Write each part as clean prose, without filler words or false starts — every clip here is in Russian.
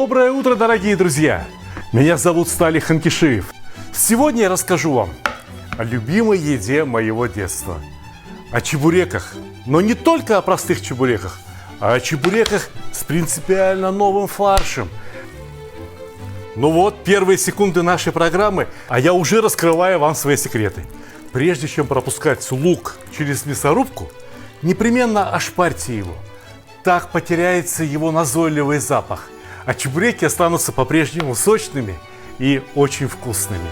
Доброе утро, дорогие друзья! Меня зовут Стали Ханкишиев. Сегодня я расскажу вам о любимой еде моего детства. О чебуреках. Но не только о простых чебуреках, а о чебуреках с принципиально новым фаршем. Ну вот, первые секунды нашей программы, а я уже раскрываю вам свои секреты. Прежде чем пропускать лук через мясорубку, непременно ошпарьте его. Так потеряется его назойливый запах, а чебуреки останутся по-прежнему сочными и очень вкусными.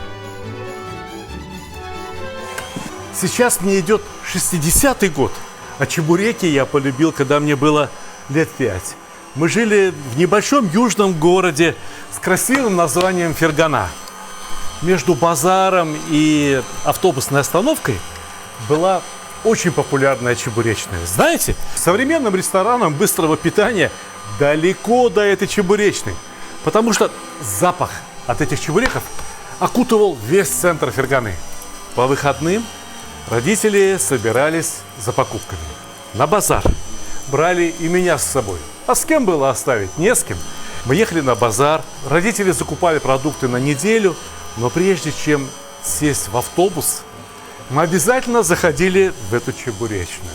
Сейчас мне идет 60-й год, а чебуреки я полюбил, когда мне было лет 5. Мы жили в небольшом южном городе с красивым названием Фергана. Между базаром и автобусной остановкой была очень популярная чебуречная. Знаете, современным ресторанам быстрого питания далеко до этой чебуречной, потому что запах от этих чебуреков окутывал весь центр Ферганы. По выходным родители собирались за покупками на базар. Брали и меня с собой. А с кем было оставить? Не с кем. Мы ехали на базар, родители закупали продукты на неделю, но прежде чем сесть в автобус, мы обязательно заходили в эту чебуречную.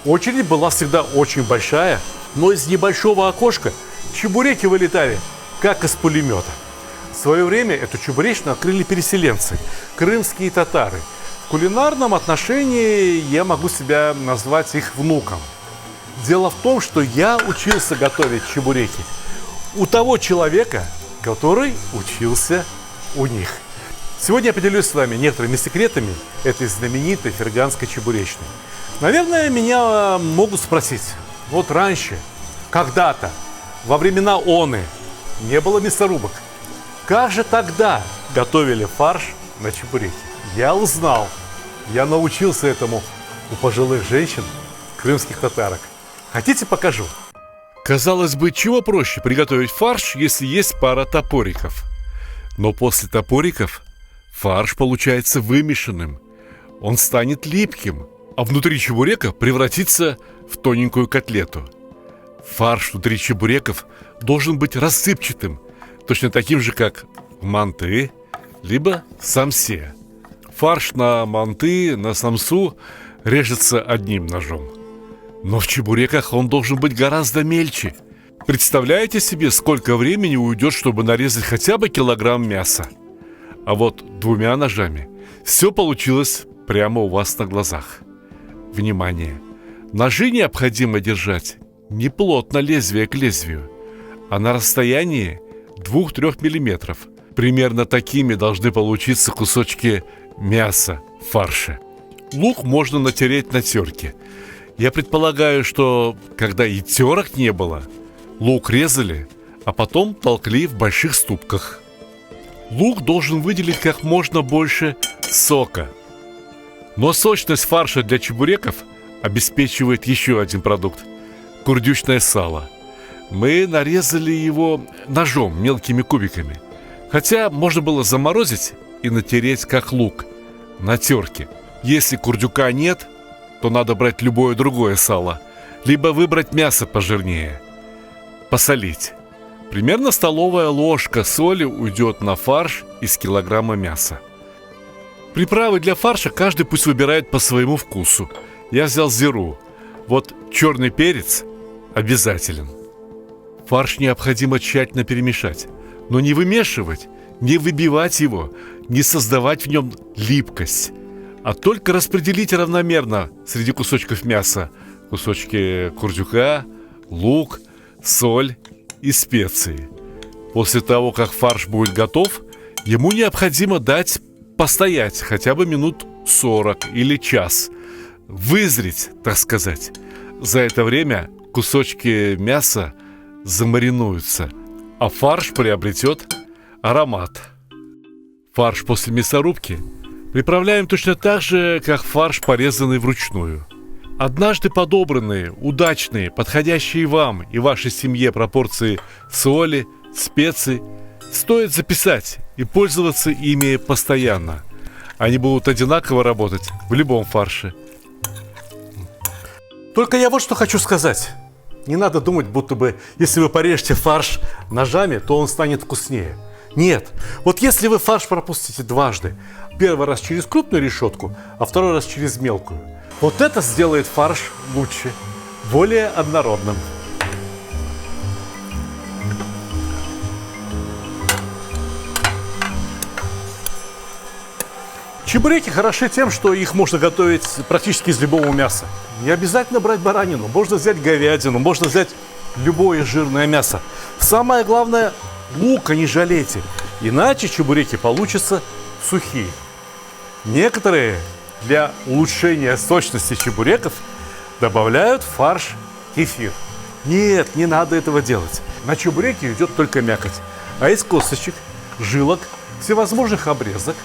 Очередь была всегда очень большая, но из небольшого окошка чебуреки вылетали, как из пулемета. В свое время эту чебуречную открыли переселенцы, крымские татары. В кулинарном отношении я могу себя назвать их внуком. Дело в том, что я учился готовить чебуреки у того человека, который учился у них. Сегодня я поделюсь с вами некоторыми секретами этой знаменитой ферганской чебуречной. Наверное, меня могут спросить, вот раньше, когда-то, во времена оны, не было мясорубок. Как же тогда готовили фарш на чебуреки? Я узнал, я научился этому у пожилых женщин, крымских татарок. Хотите, покажу? Казалось бы, чего проще приготовить фарш, если есть пара топориков? Но после топориков фарш получается вымешанным. Он станет липким, а внутри чебурека превратится в тоненькую котлету. Фарш внутри чебуреков должен быть рассыпчатым, точно таким же, как в манты, либо самсе. Фарш на манты, на самсу режется одним ножом. Но в чебуреках он должен быть гораздо мельче. Представляете себе, сколько времени уйдет, чтобы нарезать хотя бы килограмм мяса? А вот двумя ножами все получилось прямо у вас на глазах. Внимание! Ножи необходимо держать не плотно лезвие к лезвию, а на расстоянии 2-3 мм. Примерно такими должны получиться кусочки мяса в фарше. Лук можно натереть на терке. Я предполагаю, что когда и терок не было, лук резали, а потом толкли в больших ступках. Лук должен выделить как можно больше сока. Но сочность фарша для чебуреков обеспечивает еще один продукт – курдючное сало. Мы нарезали его ножом мелкими кубиками. Хотя можно было заморозить и натереть как лук на терке. Если курдюка нет, то надо брать любое другое сало, либо выбрать мясо пожирнее. Посолить. Примерно столовая ложка соли уйдет на фарш из килограмма мяса. Приправы для фарша каждый пусть выбирает по своему вкусу. Я взял зиру. Вот черный перец обязателен. Фарш необходимо тщательно перемешать, но не вымешивать, не выбивать его, не создавать в нем липкость, а только распределить равномерно среди кусочков мяса кусочки курдюка, лук, соль и специи. После того, как фарш будет готов, ему необходимо дать постоять хотя бы минут 40 или час, вызреть, так сказать. За это время кусочки мяса замаринуются, а фарш приобретет аромат. Фарш после мясорубки приправляем точно так же, как фарш, порезанный вручную. Однажды подобранные, удачные, подходящие вам и вашей семье пропорции соли, специй стоит записать и пользоваться ими постоянно. Они будут одинаково работать в любом фарше. Только я вот что хочу сказать. не надо думать, будто бы, если вы порежете фарш ножами, то он станет вкуснее. Нет. Вот если вы фарш пропустите дважды, первый раз через крупную решетку, а второй раз через мелкую, вот это сделает фарш лучше, более однородным. Чебуреки хороши тем, что их можно готовить практически из любого мяса. Не обязательно брать баранину, можно взять говядину, можно взять любое жирное мясо. Самое главное, лука не жалейте, иначе чебуреки получатся сухие. Некоторые для улучшения сочности чебуреков добавляют в фарш кефир. Нет, не надо этого делать. На чебуреки идет только мякоть. А из косточек, жилок, всевозможных обрезок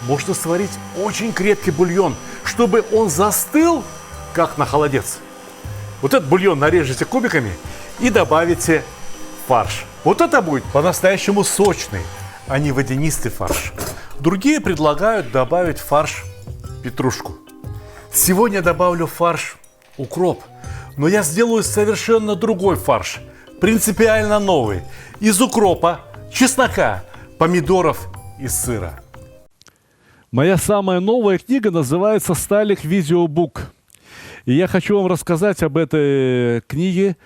можно сварить очень крепкий бульон, чтобы он застыл, как на холодец. Вот этот бульон нарежете кубиками и добавите в фарш. Вот это будет по-настоящему сочный, а не водянистый фарш. Другие предлагают добавить в фарш петрушку. Сегодня добавлю в фарш укроп, но я сделаю совершенно другой фарш, принципиально новый, из укропа, чеснока, помидоров и сыра. Моя самая новая книга называется «Сталик Видеобук». И я хочу вам рассказать об этой книге.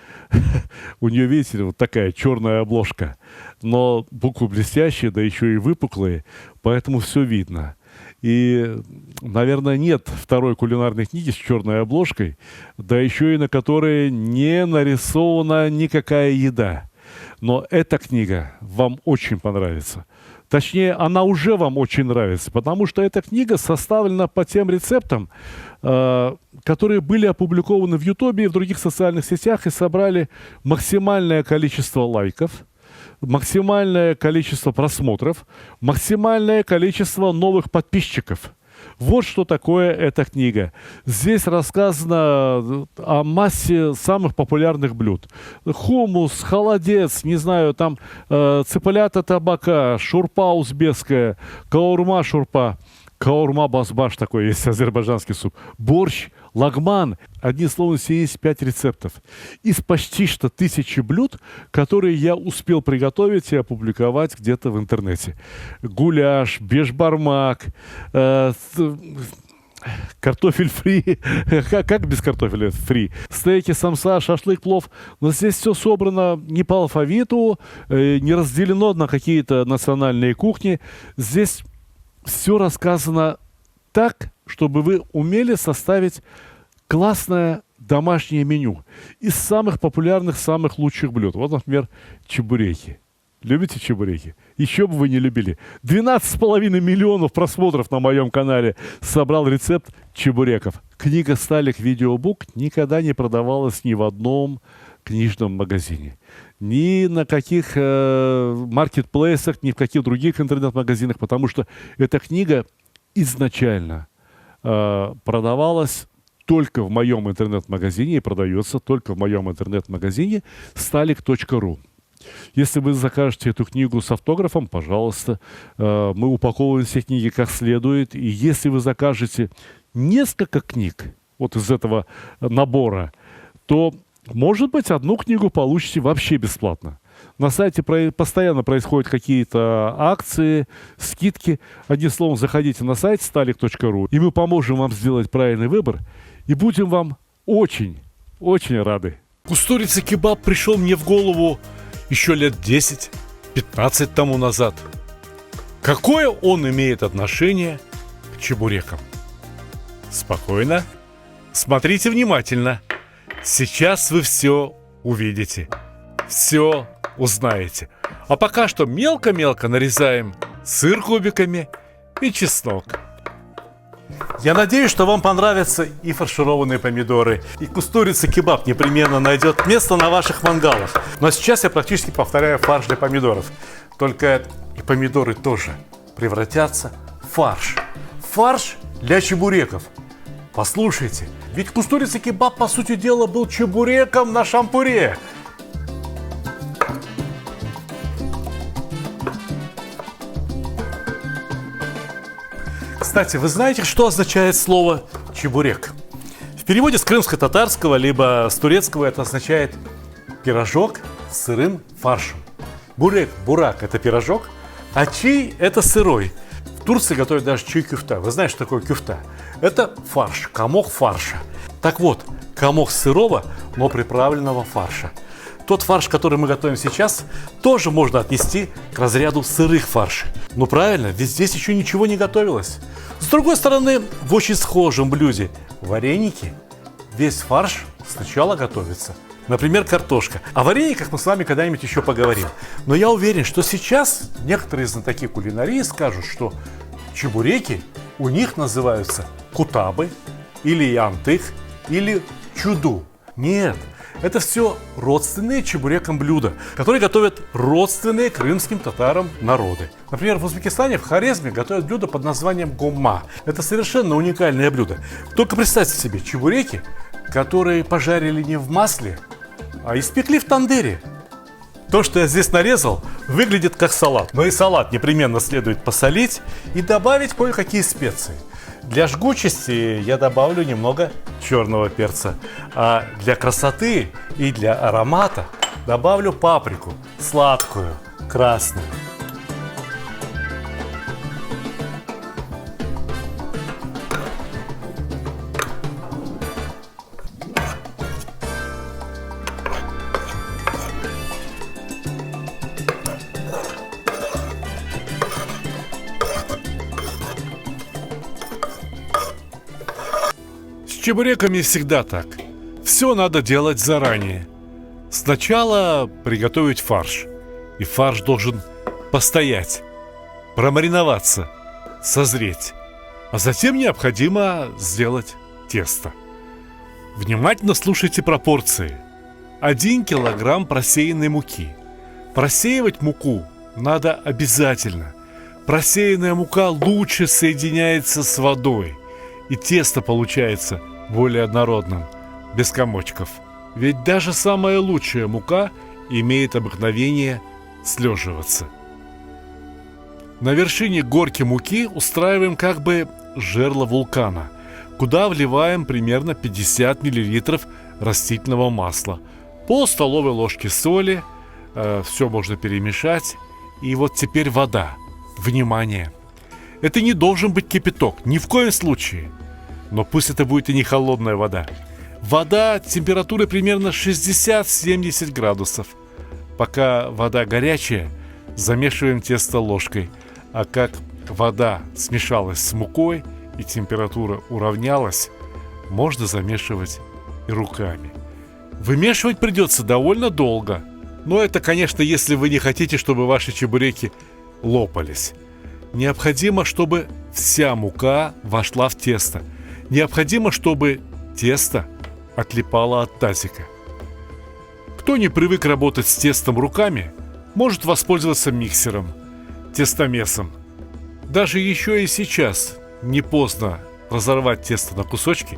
У нее, видите, вот такая черная обложка. Но буквы блестящие, да еще и выпуклые, поэтому все видно. И, наверное, нет второй кулинарной книги с черной обложкой, да еще и на которой не нарисована никакая еда. Но эта книга вам очень понравится. Точнее, она уже вам очень нравится, потому что эта книга составлена по тем рецептам, которые были опубликованы в Ютубе и в других социальных сетях и собрали максимальное количество лайков, максимальное количество просмотров, максимальное количество новых подписчиков. Вот что такое эта книга. Здесь рассказано о массе самых популярных блюд. Хумус, холодец, не знаю, там цыплята табака, шурпа узбекская, каурма шурпа, каурма басбаш такой есть, азербайджанский суп, борщ, лагман. Одним словом, 75 рецептов. Из почти что 1000 блюд, которые я успел приготовить и опубликовать где-то в интернете. Гуляш, бешбармак, картофель фри. Как без картофеля фри? Стейки, самса, шашлык, плов. Но здесь все собрано не по алфавиту, не разделено на какие-то национальные кухни. Здесь все рассказано так, чтобы вы умели составить классное домашнее меню из самых популярных, самых лучших блюд. Вот, например, чебуреки. Любите чебуреки? Еще бы вы не любили. 12,5 миллионов просмотров на моем канале собрал рецепт чебуреков. Книга «Сталик Видеобук» никогда не продавалась ни в одном книжном магазине. Ни на каких маркетплейсах, ни в каких других интернет-магазинах, потому что эта книга изначально продавалась только в моем интернет-магазине и продается только в моем интернет-магазине stalik.ru. Если вы закажете эту книгу с автографом, пожалуйста, мы упаковываем все книги как следует. И если вы закажете несколько книг вот из этого набора, то, может быть, одну книгу получите вообще бесплатно. На сайте постоянно происходят какие-то акции, скидки. Одним словом, заходите на сайт stalik.ru, и мы поможем вам сделать правильный выбор, и будем вам очень, очень рады. Кустурица-кебаб пришел мне в голову еще лет 10-15 тому назад. Какое он имеет отношение к чебурекам? Спокойно. Смотрите внимательно. Сейчас вы все увидите. Все узнаете. А пока что мелко-мелко нарезаем сыр кубиками и чеснок. Я надеюсь, что вам понравятся и фаршированные помидоры, и кустурица-кебаб непременно найдет место на ваших мангалах. Но сейчас я практически повторяю фарш для помидоров. Только и помидоры тоже превратятся в фарш. Фарш для чебуреков. Послушайте, ведь кустурица-кебаб, по сути дела, был чебуреком на шампуре. Кстати, вы знаете, что означает слово «чебурек»? В переводе с крымско-татарского либо с турецкого это означает пирожок с сырым фаршем. Бурек, бурак – это пирожок, а чий – это сырой. В Турции готовят даже чий кюфта. Вы знаете, что такое кюфта? Это фарш, комок фарша. Так вот, комок сырого, но приправленного фарша. Тот фарш, который мы готовим сейчас, тоже можно отнести к разряду сырых фаршей. Ну правильно, ведь здесь еще ничего не готовилось. С другой стороны, в очень схожем блюде вареники весь фарш сначала готовится. Например, картошка. О варениках мы с вами когда-нибудь еще поговорим. Но я уверен, что сейчас некоторые знатоки кулинарии скажут, что чебуреки у них называются кутабы, или янтых, или чуду. Нет, это все родственные чебурекам блюда, которые готовят родственные крымским татарам народы. Например, в Узбекистане, в Хорезме готовят блюдо под названием гомма. Это совершенно уникальное блюдо. Только представьте себе чебуреки, которые пожарили не в масле, а испекли в тандыре. То, что я здесь нарезал, выглядит как салат. Но и салат непременно следует посолить и добавить кое-какие специи. Для жгучести я добавлю немного черного перца. А для красоты и для аромата добавлю паприку, сладкую, красную. С чебуреками всегда так. Все надо делать заранее. Сначала приготовить фарш. И фарш должен постоять, промариноваться, созреть. А затем необходимо сделать тесто. Внимательно слушайте пропорции. 1 килограмм просеянной муки. Просеивать муку надо обязательно. Просеянная мука лучше соединяется с водой. И тесто получается более однородным, без комочков. Ведь даже самая лучшая мука имеет обыкновение слеживаться. На вершине горки муки устраиваем как бы жерло вулкана, куда вливаем примерно 50 мл растительного масла, пол столовой ложки соли, все можно перемешать. И вот теперь вода. Внимание! Это не должен быть кипяток, ни в коем случае. Но пусть это будет и не холодная вода. Вода температуры примерно 60-70 градусов. Пока вода горячая, замешиваем тесто ложкой. А как вода смешалась с мукой и температура уравнялась, можно замешивать и руками. Вымешивать придется довольно долго. Но это, конечно, если вы не хотите, чтобы ваши чебуреки лопались. Необходимо, чтобы вся мука вошла в тесто. Необходимо, чтобы тесто отлипало от тазика. Кто не привык работать с тестом руками, может воспользоваться миксером, тестомесом. Даже еще и сейчас не поздно разорвать тесто на кусочки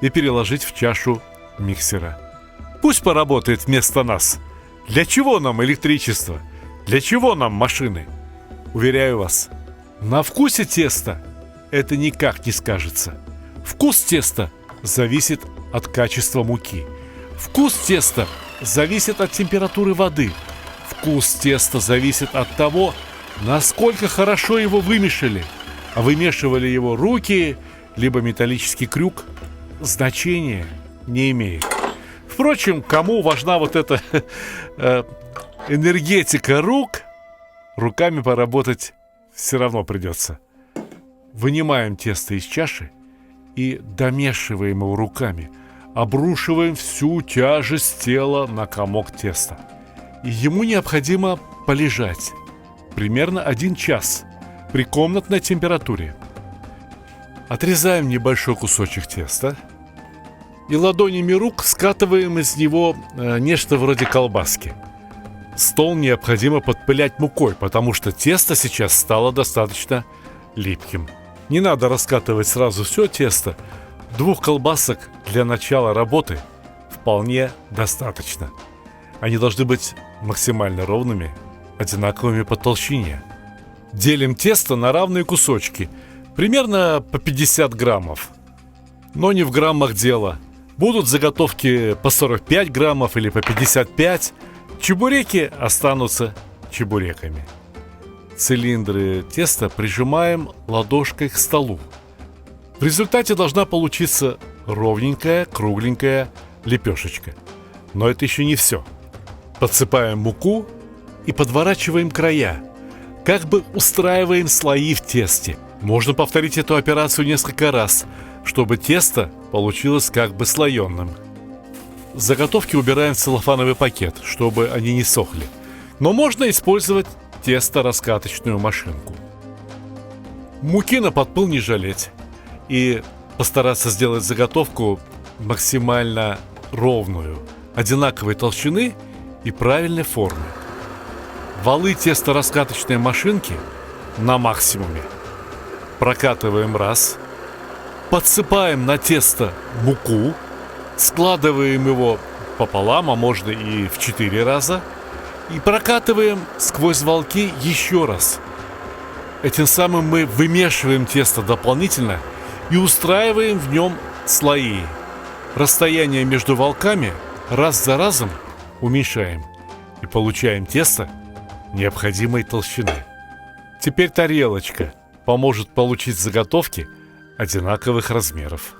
и переложить в чашу миксера. Пусть поработает вместо нас. Для чего нам электричество? Для чего нам машины? Уверяю вас, на вкусе теста это никак не скажется. Вкус теста зависит от качества муки. Вкус теста зависит от температуры воды. Вкус теста зависит от того, насколько хорошо его вымешали. А вымешивали его руки, либо металлический крюк, значения не имеет. Впрочем, кому важна вот эта энергетика рук, руками поработать все равно придется. Вынимаем тесто из чаши и домешиваем его руками. Обрушиваем всю тяжесть тела на комок теста. И ему необходимо полежать примерно 1 час при комнатной температуре. Отрезаем небольшой кусочек теста и ладонями рук скатываем из него нечто вроде колбаски. Стол необходимо подпылять мукой, потому что тесто сейчас стало достаточно липким. Не надо раскатывать сразу все тесто. 2 колбасок для начала работы вполне достаточно. Они должны быть максимально ровными, одинаковыми по толщине. Делим тесто на равные кусочки, примерно по 50 граммов. Но не в граммах дело. Будут заготовки по 45 граммов или по 55. Чебуреки останутся чебуреками. Цилиндры теста прижимаем ладошкой к столу. В результате должна получиться ровненькая, кругленькая лепешечка. Но это еще не все. Подсыпаем муку и подворачиваем края. Как бы устраиваем слои в тесте. Можно повторить эту операцию несколько раз, чтобы тесто получилось как бы слоеным. Заготовки убираем в целлофановый пакет, чтобы они не сохли. Но можно использовать тесто-раскаточную машинку. Муки на подпыл не жалеть. И постараться сделать заготовку максимально ровную, одинаковой толщины и правильной формы. Валы тесто-раскаточной машинки на максимуме. Прокатываем раз. Подсыпаем на тесто муку. Складываем его пополам, а можно и в 4 раза. И прокатываем сквозь валки еще раз. Этим самым мы вымешиваем тесто дополнительно и устраиваем в нем слои. Расстояние между валками раз за разом уменьшаем. И получаем тесто необходимой толщины. Теперь тарелочка поможет получить заготовки одинаковых размеров.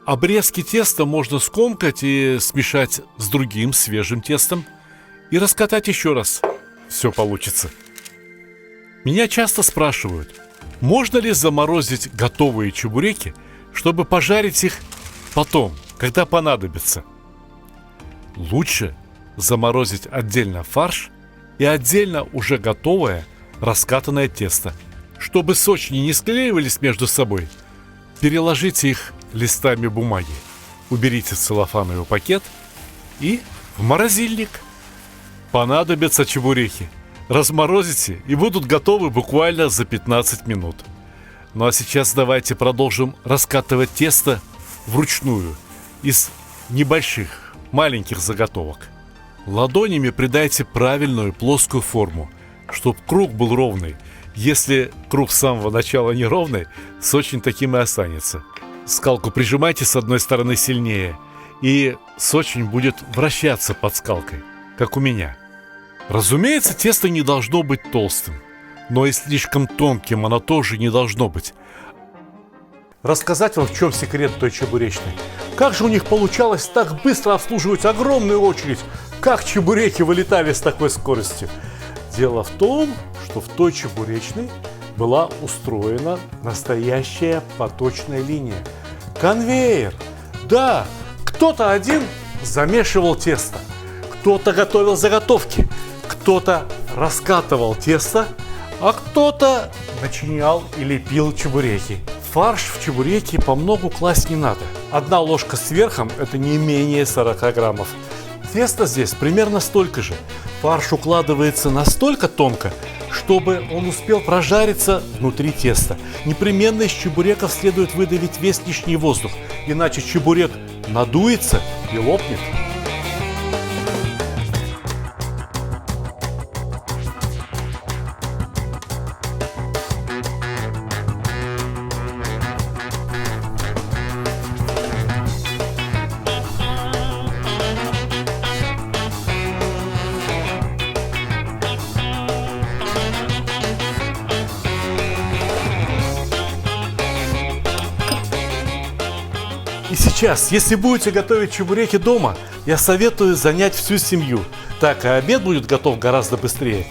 Обрезки теста можно скомкать и смешать с другим свежим тестом и раскатать еще раз. Все получится. Меня часто спрашивают, можно ли заморозить готовые чебуреки, чтобы пожарить их потом, когда понадобится. Лучше заморозить отдельно фарш и отдельно уже готовое раскатанное тесто. Чтобы сочни не склеивались между собой, переложите их листами бумаги, уберите в целлофановый пакет и в морозильник. Понадобятся чебуреки. Разморозите и будут готовы буквально за 15 минут. Ну а сейчас давайте продолжим раскатывать тесто вручную из небольших, маленьких заготовок. Ладонями придайте правильную плоскую форму, чтобы круг был ровный. Если круг с самого начала неровный, сочень таким и останется. Скалку прижимайте с одной стороны сильнее, и сочень будет вращаться под скалкой, как у меня. Разумеется, тесто не должно быть толстым, но и слишком тонким оно тоже не должно быть. Рассказать вам, в чем секрет той чебуречной. Как же у них получалось так быстро обслуживать огромную очередь? Как чебуреки вылетали с такой скоростью? Дело в том, что в той чебуречной была устроена настоящая поточная линия. Конвейер. Да, кто-то один замешивал тесто, кто-то готовил заготовки, кто-то раскатывал тесто, а кто-то начинял и лепил чебуреки. Фарш в чебуреки по многу класть не надо. Одна ложка с верхом – это не менее 40 граммов. Тесто здесь примерно столько же. Фарш укладывается настолько тонко, чтобы он успел прожариться внутри теста. Непременно из чебуреков следует выдавить весь лишний воздух, иначе чебурек надуется и лопнет. И сейчас, если будете готовить чебуреки дома, я советую занять всю семью. Так и обед будет готов гораздо быстрее,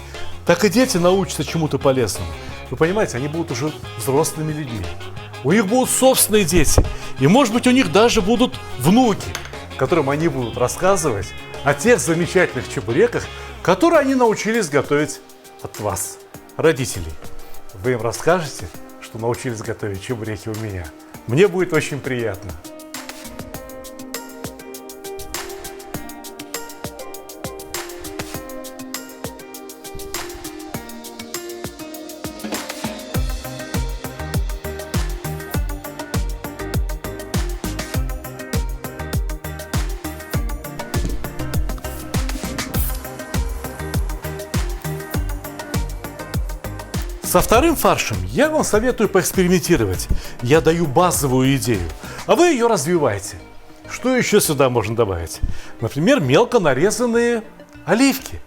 так и дети научатся чему-то полезному. Вы понимаете, они будут уже взрослыми людьми. У них будут собственные дети. И может быть у них даже будут внуки, которым они будут рассказывать о тех замечательных чебуреках, которые они научились готовить от вас, родителей. Вы им расскажете, что научились готовить чебуреки у меня. Мне будет очень приятно. Со вторым фаршем я вам советую поэкспериментировать. Я даю базовую идею, а вы ее развиваете. Что еще сюда можно добавить? Например, мелко нарезанные оливки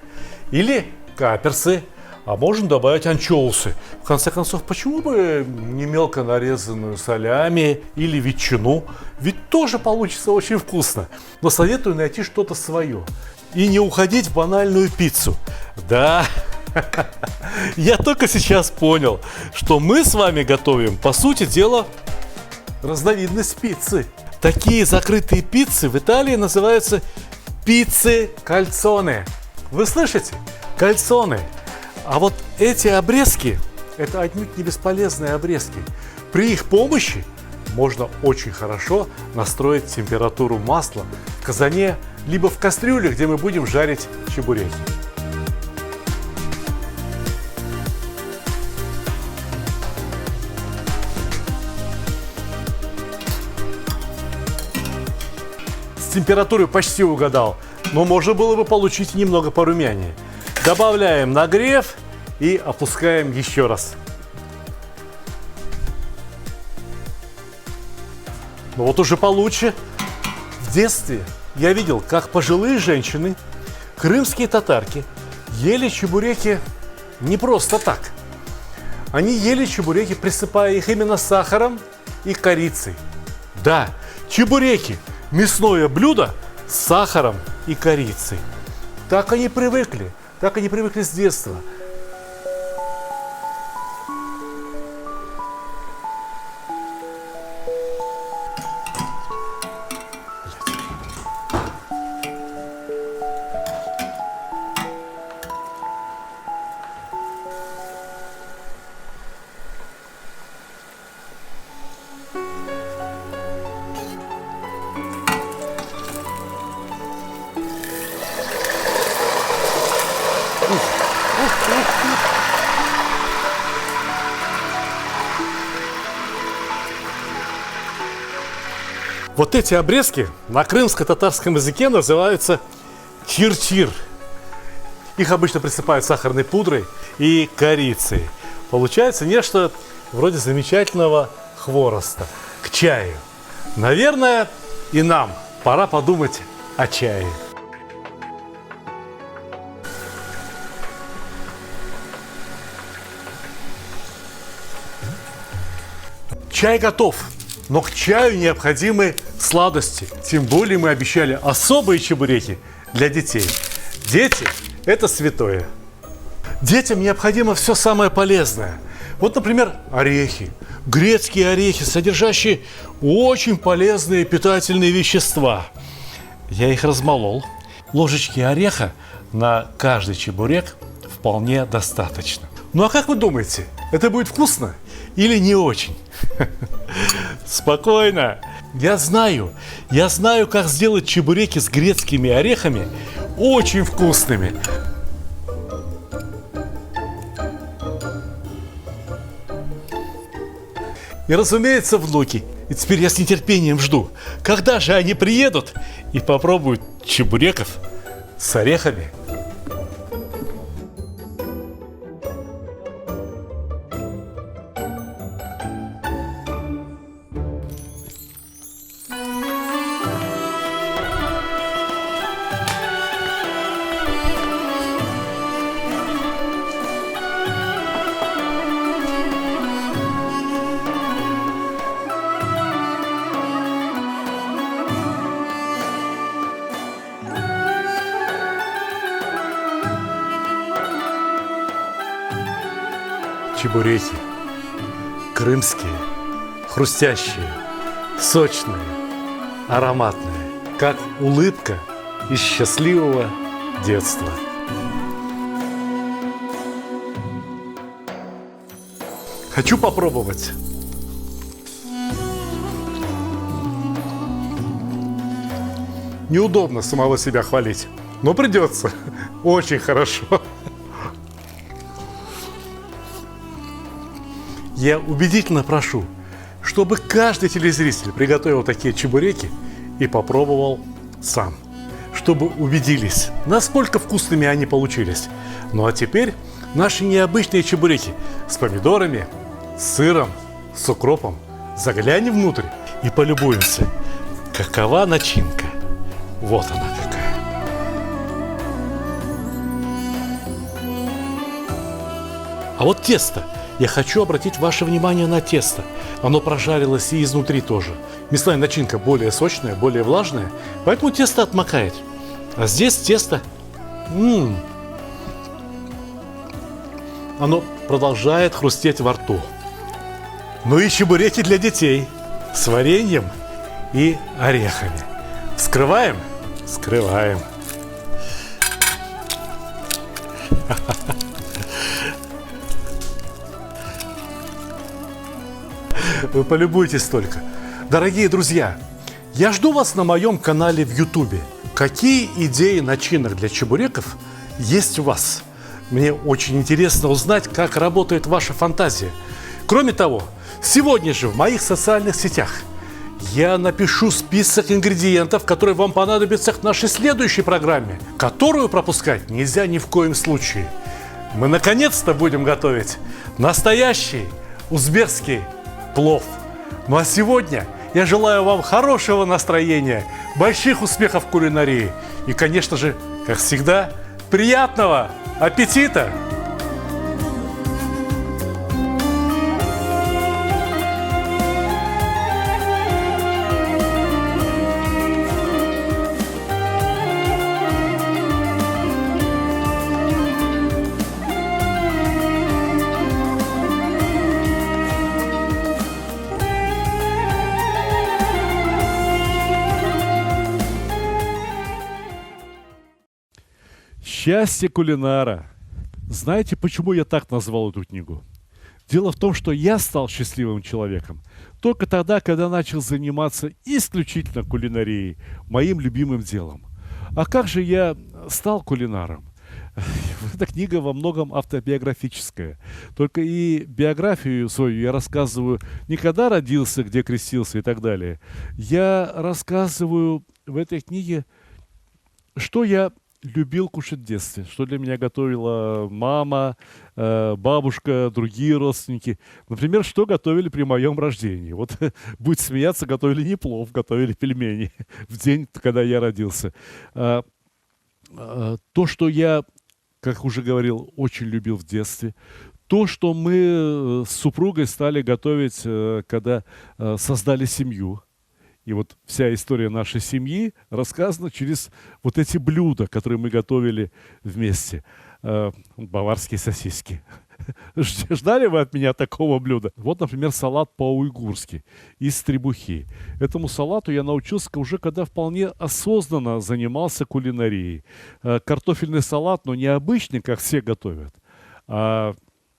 или каперсы. А можно добавить анчоусы. В конце концов, почему бы не мелко нарезанную солями или ветчину? Ведь тоже получится очень вкусно. Но советую найти что-то свое. И не уходить в банальную пиццу. Да, я только сейчас понял, что мы с вами готовим, по сути дела, разновидность пиццы. Такие закрытые пиццы в Италии называются пиццы кальцоне. Вы слышите? Кальцоне. А вот эти обрезки, это отнюдь не бесполезные обрезки. При их помощи можно очень хорошо настроить температуру масла в казане, либо в кастрюле, где мы будем жарить чебуреки. С температурой почти угадал, но можно было бы получить немного порумянее. Добавляем нагрев и опускаем еще раз. Ну вот уже получше. В детстве я видел, как пожилые женщины, крымские татарки, ели чебуреки не просто так. Они ели чебуреки, присыпая их именно сахаром и корицей. Да, чебуреки – мясное блюдо с сахаром и корицей. Так они привыкли. Так они привыкли с детства. Вот эти обрезки на крымско-татарском языке называются чир-чир. Их обычно присыпают сахарной пудрой и корицей. Получается нечто вроде замечательного хвороста к чаю. Наверное, и нам пора подумать о чае. Чай готов. Но к чаю необходимы сладости. Тем более мы обещали особые чебуреки для детей. Дети – это святое. Детям необходимо все самое полезное. Вот, например, орехи. Грецкие орехи, содержащие очень полезные питательные вещества. Я их размолол. Ложечки ореха на каждый чебурек вполне достаточно. Ну а как вы думаете, это будет вкусно или не очень? Спокойно. Я знаю, как сделать чебуреки с грецкими орехами очень вкусными. И, разумеется, внуки. И теперь я с нетерпением жду, когда же они приедут и попробуют чебуреков с орехами. Чебуреки. Крымские, хрустящие, сочные, ароматные, как улыбка из счастливого детства. Хочу попробовать. Неудобно самого себя хвалить, но придется. Очень хорошо. Я убедительно прошу, чтобы каждый телезритель приготовил такие чебуреки и попробовал сам, чтобы убедились, насколько вкусными они получились. Ну а теперь наши необычные чебуреки с помидорами, с сыром, с укропом. Заглянем внутрь и полюбуемся, какова начинка? Вот она какая. А вот тесто. Я хочу обратить ваше внимание на тесто. Оно прожарилось и изнутри тоже. Мясная начинка более сочная, более влажная, поэтому тесто отмокает. А здесь тесто... Оно продолжает хрустеть во рту. Ну и чебуреки для детей с вареньем и орехами. Вскрываем? Вскрываем. Вы полюбуйтесь только. Дорогие друзья, я жду вас на моем канале в Ютубе. Какие идеи начинок для чебуреков есть у вас? Мне очень интересно узнать, как работает ваша фантазия. Кроме того, сегодня же в моих социальных сетях я напишу список ингредиентов, которые вам понадобятся к нашей следующей программе, которую пропускать нельзя ни в коем случае. Мы наконец-то будем готовить настоящий узбекский плов. Ну а сегодня я желаю вам хорошего настроения, больших успехов в кулинарии и, конечно же, как всегда, приятного аппетита! Счастье кулинара. Знаете, почему я так назвал эту книгу? Дело в том, что я стал счастливым человеком только тогда, когда начал заниматься исключительно кулинарией, моим любимым делом. А как же я стал кулинаром? Эта книга во многом автобиографическая. Только и биографию свою я рассказываю не когда родился, где крестился и так далее. Я рассказываю в этой книге, что я любил кушать в детстве, что для меня готовила мама, бабушка, другие родственники. Например, что готовили при моем рождении. Вот будет смеяться, готовили не плов, готовили пельмени в день, когда я родился. То, что я, как уже говорил, очень любил в детстве. То, что мы с супругой стали готовить, когда создали семью. И вот вся история нашей семьи рассказана через вот эти блюда, которые мы готовили вместе. Баварские сосиски. Ждали вы от меня такого блюда? Вот, например, салат по-уйгурски из требухи. Этому салату я научился уже когда вполне осознанно занимался кулинарией. Картофельный салат, но не обычный, как все готовят, а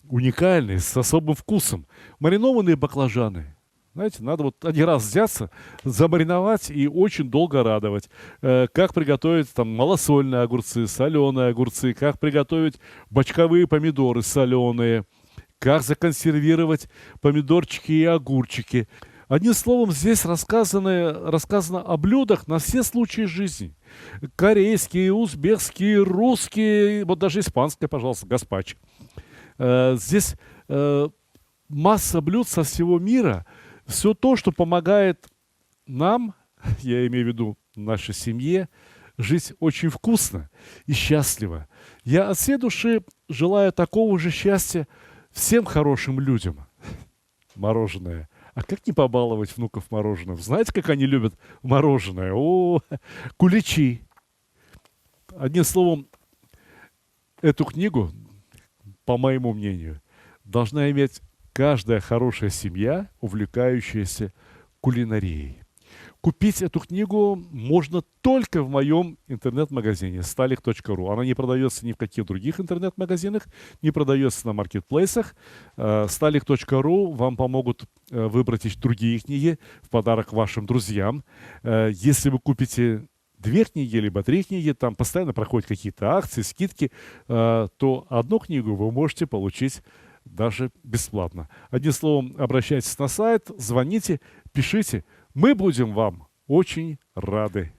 уникальный, с особым вкусом. Маринованные баклажаны. Знаете, надо вот один раз взяться, замариновать и очень долго радовать. Как приготовить там малосольные огурцы, соленые огурцы, как приготовить бочковые помидоры соленые, как законсервировать помидорчики и огурчики. Одним словом, здесь рассказано о блюдах на все случаи жизни. Корейские, узбекские, русские, вот даже испанское, пожалуйста, гаспачо. Здесь масса блюд со всего мира. Все то, что помогает нам, я имею в виду нашей семье, жить очень вкусно и счастливо. Я от всей души желаю такого же счастья всем хорошим людям. Мороженое. А как не побаловать внуков мороженым? Знаете, как они любят мороженое? О, куличи. Одним словом, эту книгу, по моему мнению, должна иметь каждая хорошая семья, увлекающаяся кулинарией. Купить эту книгу можно только в моем интернет-магазине stalik.ru. Она не продается ни в каких других интернет-магазинах, не продается на маркетплейсах. Stalik.ru вам помогут выбрать другие книги в подарок вашим друзьям. Если вы купите 2 книги, либо 3 книги, там постоянно проходят какие-то акции, скидки, то одну книгу вы можете получить даже бесплатно. Одним словом, обращайтесь на сайт, звоните, пишите. Мы будем вам очень рады.